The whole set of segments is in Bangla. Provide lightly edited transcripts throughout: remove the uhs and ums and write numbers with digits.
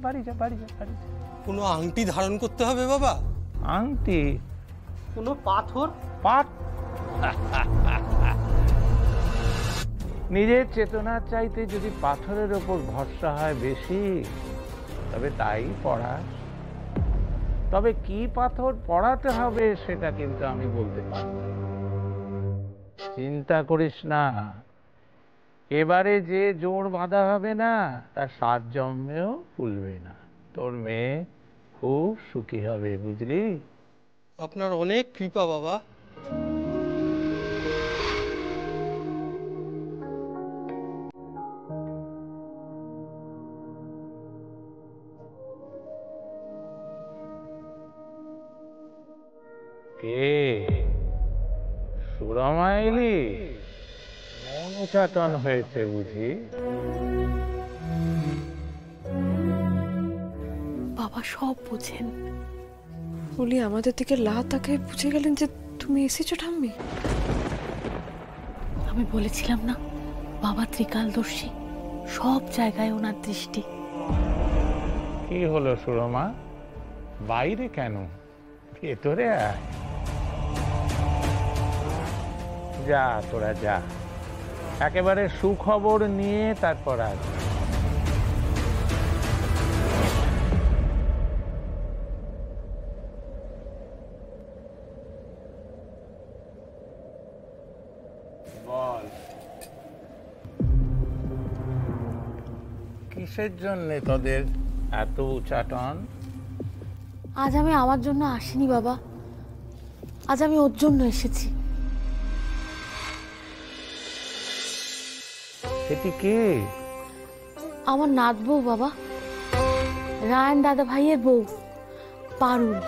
বাড়ি যা বাড়ি যা বাড়ি যা। কোনো আংটি ধারণ করতে হবে বাবা? আংটি? কোনো পাথর? নিজের চেতনার চাইতে যদি পাথরের ওপর ভরসা হয় বেশি, তবে তাই পড়াস। তবে কি পাথর পড়াতে হবে সেটা কিন্তু আমি বলতে পারব। চিন্তা করিস না, এবারে যে জোড় বাঁধা হবে না তার 7 জন্মেও খুলবে না। তোর মেয়ে খুব সুখী হবে, বুঝলি? আপনার অনেক কৃপা বাবা। কে? সুরমা এলি? মনোচাটন হয়েছে বুঝি? বাবা সব বুঝেন। বলি আমাদের দিকে তাকে বুঝে গেলেন যে তুমি এসেছো ঠাম্মি। আমি বলেছিলাম না বাবা ত্রিকালদর্শী, সব জায়গায় ওনার দৃষ্টি। কি হলো সুরমা, বাইরে কেন? ভেতরে আয়। যা তোরা যা, একেবারে সুখবর নিয়ে তারপর আজ। বল, কিসের জন্য তোদের এত উচাটন? আজ আমি আমার জন্য আসিনি বাবা, আজ আমি ওর জন্য এসেছি। সেটি কে? আমার নাত বউ বাবা, রায়ন দাদা ভাইয়ের বউ পারুল।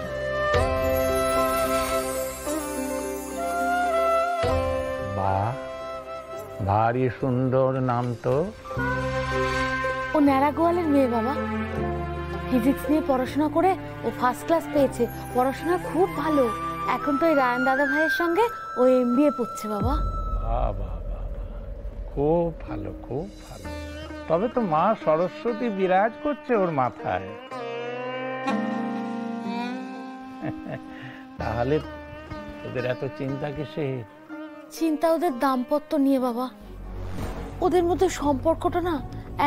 বাহ, ভারী সুন্দর নাম তো। ও ন্যাড়া গোয়ালের মেয়ে বাবা, ফিজিক্স নিয়ে পড়াশোনা করে ও ফার্স্ট ক্লাস পেয়েছে, পড়াশোনা খুব ভালো। এখন তো এই রায়ন দাদা ভাইয়ের সঙ্গে ও MBA পড়ছে বাবা। বাহ বাহ বাহ, খুব ভালো খুব ভালো। তবে তো মা সরস্বতী বিরাজ করছে ওর মাথায়। তাহলে ওদের এত চিন্তা কিসে? চিন্তা ওদের দাম্পত্য নিয়ে বাবা। ওদের মধ্যে সম্পর্কটা না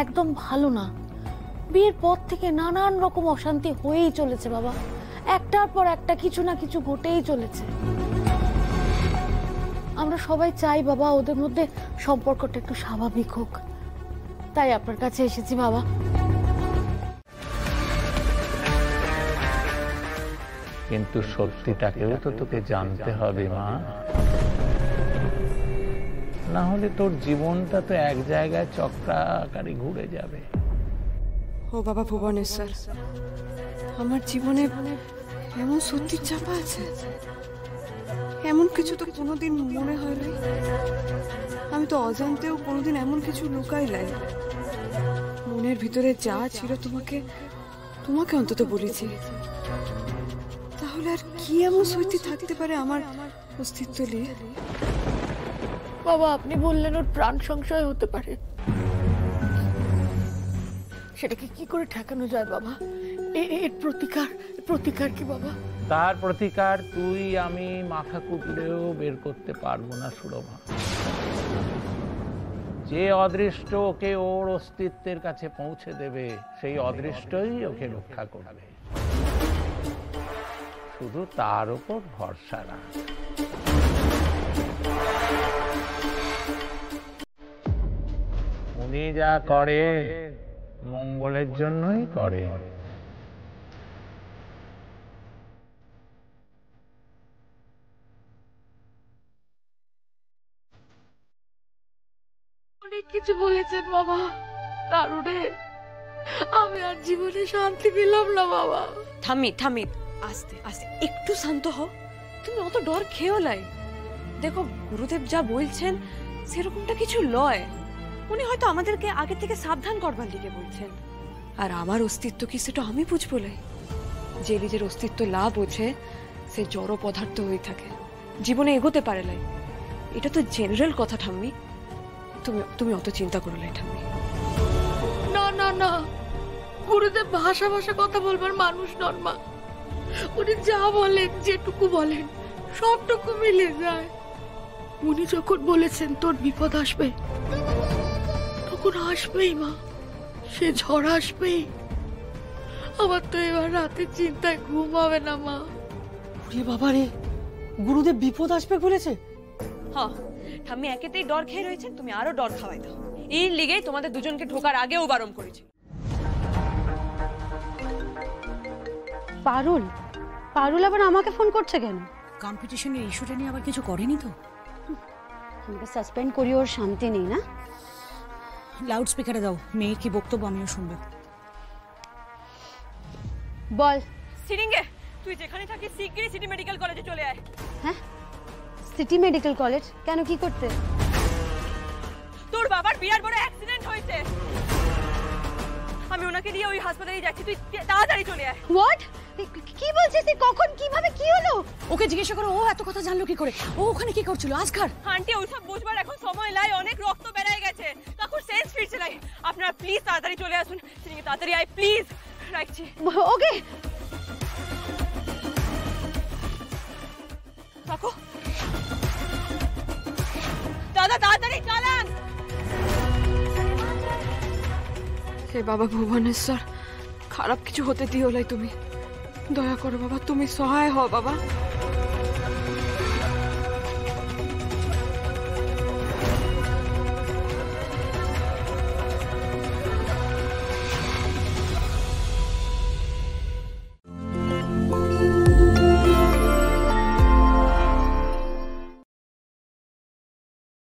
একদম ভালো না। বিয়ের পর থেকে নানান রকম অশান্তি হয়েই চলেছে বাবা, একটার পর একটা কিছু না কিছু ঘটেই চলেছে। আমরা সবাই চাই বাবা ওদের মধ্যে সম্পর্কটা একটু স্বাভাবিক হোক, তাই আপনার কাছে এসেছি বাবা। কিন্তু সত্যিটাকেও তো তোকে জানতে হবে মা, না হলে তোর জীবনটা তো এক জায়গায় চক্রাকারে ঘুরে যাবে। ও বাবা ভুবনেশ্বর, আমার জীবনে এমন সত্যির চাপা আছে, এমন কিছু তো কোনোদিন মনে হয় নাই। আমি তো অজান্তেও কোনোদিন এমন কিছু লুকাই নাই। মনের ভিতরে যা ছিল তোমাকে অন্তত বলেছি। তাহলে আর কি এমন সত্যি থাকতে পারে আমার অস্তিত্ব নিয়ে? বাবা আপনি বললেন ওর প্রাণ সংশয় হতে পারে, সেটাকে কি করে ঠেকানো যায় বাবা? এর প্রতিকার কি বাবা? তার প্রতিকার তুই আমি মাথা কুটলেও বের করতে পারবো না সুরমা। যে অদৃষ্ট ওকে ওর অস্তিত্বের কাছে পৌঁছে দেবে, সেই অদৃষ্টই ওকে রক্ষা করবে। শুধু তার উপর ভরসা রাখ। উনি যা করে মঙ্গলের জন্যই করে। অনেক কিছু বলেছেন বাবা, দারুণে আমি আর জীবনে শান্তি পেলাম না বাবা। থামি আস্তে আস্তে একটু শান্ত হও। তুমি অত ডর খেয়েও লাই। দেখো গুরুদেব যা বলছেন সেরকমটা কিছু লয়। উনি হয়তো আমাদেরকে আগে থেকে সাবধান করবার লিগে বলছেন। আর আমার অস্তিত্ব কি সেটা আমি বুঝবো লাই। যে নিজের অস্তিত্ব লাভ বোঝে সে জড় পদার্থ হয়ে থাকে, জীবনে এগোতে পারে লাই। এটা তো জেনারেল কথা ঠাম্মি, তুমি অত চিন্তা করো লাই ঠাম্মি। না না না, গুরুদেব ভাষা ভাষা কথা বলবার মানুষ নন মা। উনি যা বলেন, যেটুকু বলেন, সবটুকু মিলে যায়। উনি যখন বলেছেন তোর বিপদ আসবে, তখন আসবেই মা, সে ঝড় আসবেই। আমার তো এবার রাতে চিন্তায় ঘুম হবে না মা। ওরে বাবা রে, গুরুদেব বিপদ আসবে বলেছে? হ্যাঁ, ঠাম্মি একেতেই ডর খেয়ে রয়েছেন, তুমি আরো ডর খাওয়াই দাও। এই লিগেই তোমাদের দুজনকে ঢোকার আগেও বারণ করেছি। পারুল পারুল আবার আমাকে ফোন করছে কেন? কম্পিটিশনের ইস্যুটা নিয়ে আবার কিছু করেনি তো? আমাকে সাসপেন্ড করি, ওর শান্তি নেই না? লাউড স্পিকারে দাও, মেয়ের কি বক্তব্য আমিও শুনবো। বল। সিরিঙ্গে, তুই যেখানে থাকিস শিগগিরই সিটি মেডিকেল কলেজে চলে আয়। হ্যাঁ, সিটি মেডিকেল কলেজ? কেন, কি করতে? তোর বাবার বিরাট বড় অ্যাক্সিডেন্ট হয়েছে, আমি ওনাকে দিয়ে ওই হাসপাতালে যাচ্ছি, তুই তাড়াতাড়ি চলে আয়। হোয়াট? কি বলছিস তুই? কখন, কিভাবে, কি হলো? ওকে জিজ্ঞাসা করো, ও এত কথা জানলো কি করে? ও ওখানে কি করছিল আজকার? আন্টি, ওইসব বুঝবার এখন সময় নাই, অনেক রক্ত বেরিয়ে গেছে, তখন সেন্স ফিরছে নাই। আপনারা প্লিজ তাড়াতাড়ি চলে আসুন। সিরিঙ্গে তাড়াতাড়ি আয় প্লিজ। রাখছি। ওকে। রাখো দাদা, তাড়াতাড়ি চালান। হে বাবা ভুবনেশ্বর, খারাপ কিছু হতে দিও লাই তুমি। দয়া করো বাবা, তুমি সহায় হও বাবা।